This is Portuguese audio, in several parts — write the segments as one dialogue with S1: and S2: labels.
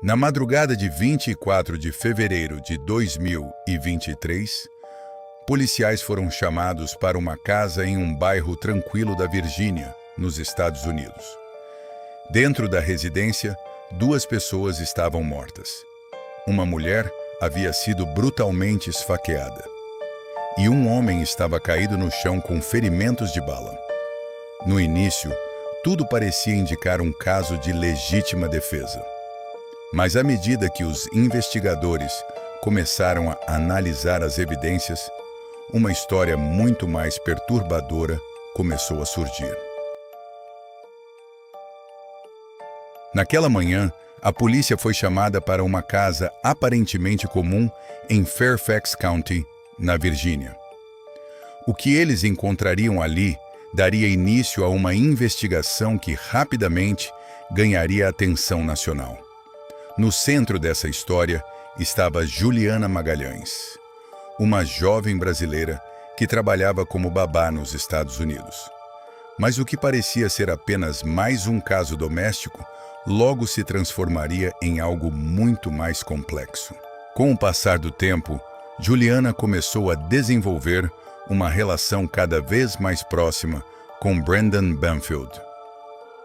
S1: Na madrugada de 24 de fevereiro de 2023, policiais foram chamados para uma casa em um bairro tranquilo da Virgínia, nos Estados Unidos. Dentro da residência, 2 pessoas estavam mortas. Uma mulher havia sido brutalmente esfaqueada. E um homem estava caído no chão com ferimentos de bala. No início, tudo parecia indicar um caso de legítima defesa. Mas à medida que os investigadores começaram a analisar as evidências, uma história muito mais perturbadora começou a surgir. Naquela manhã, a polícia foi chamada para uma casa aparentemente comum em Fairfax County, na Virgínia. O que eles encontrariam ali daria início a uma investigação que rapidamente ganharia atenção nacional. No centro dessa história estava Juliana Magalhães, uma jovem brasileira que trabalhava como babá nos Estados Unidos. Mas o que parecia ser apenas mais um caso doméstico, logo se transformaria em algo muito mais complexo. Com o passar do tempo, Juliana começou a desenvolver uma relação cada vez mais próxima com Brendan Banfield.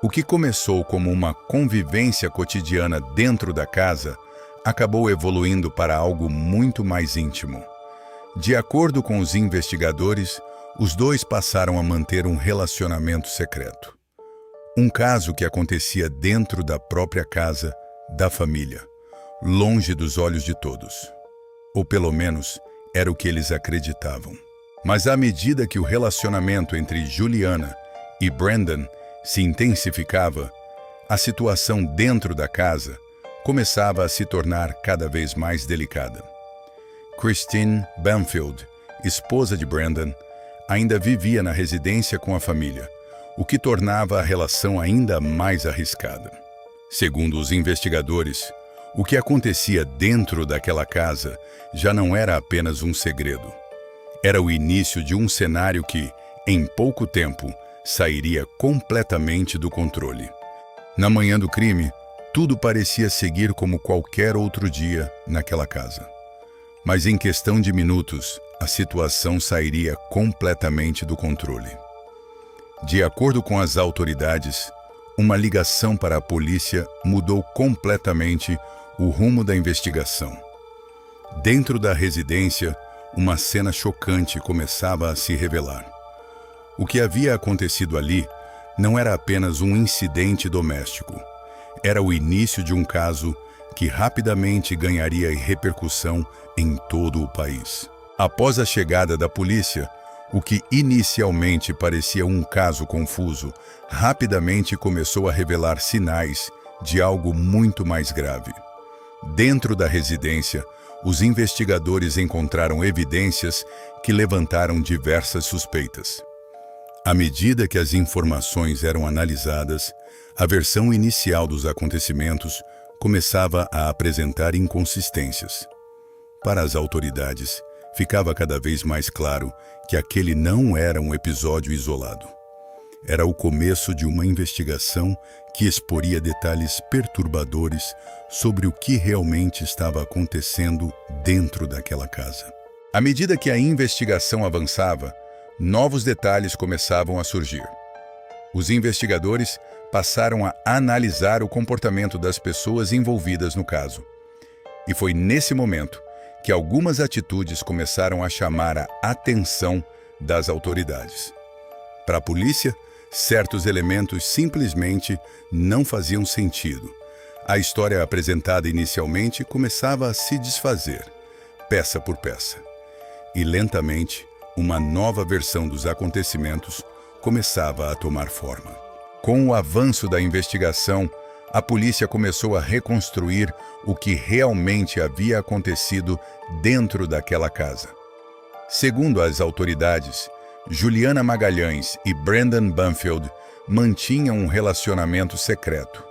S1: O que começou como uma convivência cotidiana dentro da casa acabou evoluindo para algo muito mais íntimo. De acordo com os investigadores, os dois passaram a manter um relacionamento secreto. Um caso que acontecia dentro da própria casa, da família, longe dos olhos de todos. Ou pelo menos, era o que eles acreditavam. Mas à medida que o relacionamento entre Juliana e Brendan se intensificava, a situação dentro da casa começava a se tornar cada vez mais delicada. Christine Banfield, esposa de Brendan, ainda vivia na residência com a família, o que tornava a relação ainda mais arriscada. Segundo os investigadores, o que acontecia dentro daquela casa já não era apenas um segredo. Era o início de um cenário que, em pouco tempo, sairia completamente do controle. Na manhã do crime, tudo parecia seguir como qualquer outro dia naquela casa. Mas em questão de minutos, a situação sairia completamente do controle. De acordo com as autoridades, uma ligação para a polícia mudou completamente o rumo da investigação. Dentro da residência, uma cena chocante começava a se revelar. O que havia acontecido ali não era apenas um incidente doméstico. Era o início de um caso que rapidamente ganharia repercussão em todo o país. Após a chegada da polícia, o que inicialmente parecia um caso confuso, rapidamente começou a revelar sinais de algo muito mais grave. Dentro da residência, os investigadores encontraram evidências que levantaram diversas suspeitas. À medida que as informações eram analisadas, a versão inicial dos acontecimentos começava a apresentar inconsistências. Para as autoridades, ficava cada vez mais claro que aquele não era um episódio isolado. Era o começo de uma investigação que exporia detalhes perturbadores sobre o que realmente estava acontecendo dentro daquela casa. À medida que a investigação avançava, novos detalhes começavam a surgir. Os investigadores passaram a analisar o comportamento das pessoas envolvidas no caso. E foi nesse momento que algumas atitudes começaram a chamar a atenção das autoridades. Para a polícia, certos elementos simplesmente não faziam sentido. A história apresentada inicialmente começava a se desfazer, peça por peça. E lentamente, uma nova versão dos acontecimentos começava a tomar forma. Com o avanço da investigação, a polícia começou a reconstruir o que realmente havia acontecido dentro daquela casa. Segundo as autoridades, Juliana Magalhães e Brendan Banfield mantinham um relacionamento secreto.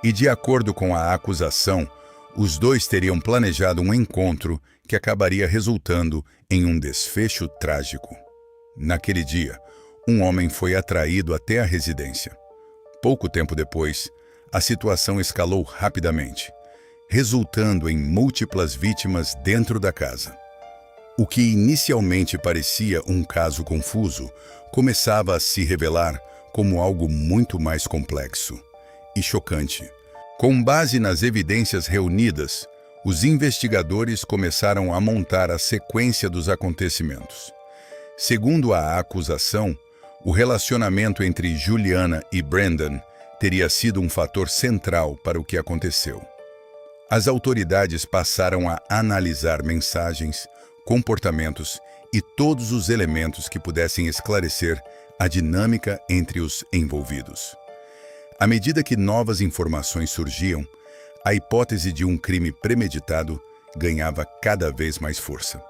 S1: E de acordo com a acusação, os dois teriam planejado um encontro que acabaria resultando em um desfecho trágico. Naquele dia, um homem foi atraído até a residência. Pouco tempo depois, a situação escalou rapidamente. resultando em múltiplas vítimas dentro da casa. O que inicialmente parecia um caso confuso começava a se revelar como algo muito mais complexo e chocante. Com base nas evidências reunidas, os investigadores começaram a montar a sequência dos acontecimentos. Segundo a acusação, o relacionamento entre Juliana e Brandon teria sido um fator central para o que aconteceu. As autoridades passaram a analisar mensagens, comportamentos e todos os elementos que pudessem esclarecer a dinâmica entre os envolvidos. À medida que novas informações surgiam, a hipótese de um crime premeditado ganhava cada vez mais força.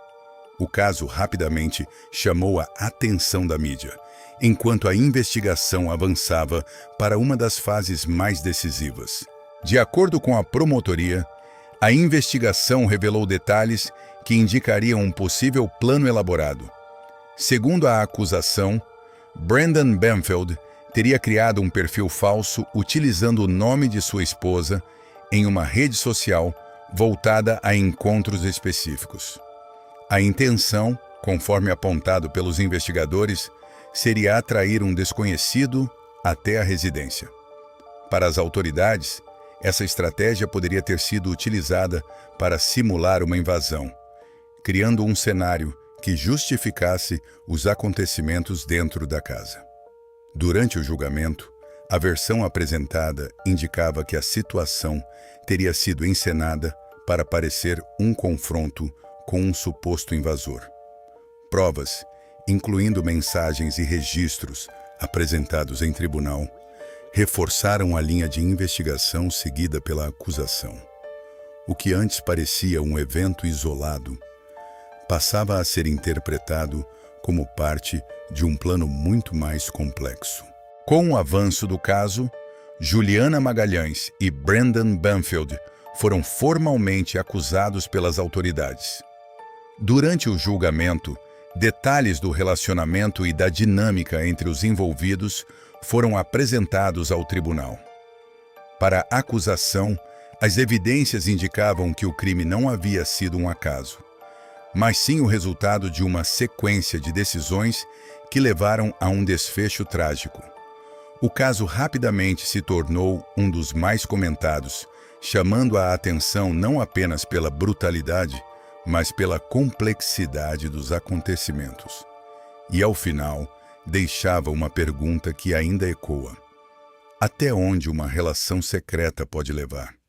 S1: O caso rapidamente chamou a atenção da mídia, enquanto a investigação avançava para uma das fases mais decisivas. De acordo com a promotoria, a investigação revelou detalhes que indicariam um possível plano elaborado. Segundo a acusação, Brandon Banfield teria criado um perfil falso utilizando o nome de sua esposa em uma rede social voltada a encontros específicos. A intenção, conforme apontado pelos investigadores, seria atrair um desconhecido até a residência. Para as autoridades, essa estratégia poderia ter sido utilizada para simular uma invasão, criando um cenário que justificasse os acontecimentos dentro da casa. Durante o julgamento, a versão apresentada indicava que a situação teria sido encenada para parecer um confronto com um suposto invasor. Provas, incluindo mensagens e registros apresentados em tribunal, reforçaram a linha de investigação seguida pela acusação. O que antes parecia um evento isolado, passava a ser interpretado como parte de um plano muito mais complexo. Com o avanço do caso, Juliana Magalhães e Brandon Banfield foram formalmente acusados pelas autoridades. Durante o julgamento, detalhes do relacionamento e da dinâmica entre os envolvidos foram apresentados ao tribunal. Para a acusação, as evidências indicavam que o crime não havia sido um acaso, mas sim o resultado de uma sequência de decisões que levaram a um desfecho trágico. O caso rapidamente se tornou um dos mais comentados, chamando a atenção não apenas pela brutalidade, mas pela complexidade dos acontecimentos. E, ao final, deixava uma pergunta que ainda ecoa: até onde uma relação secreta pode levar?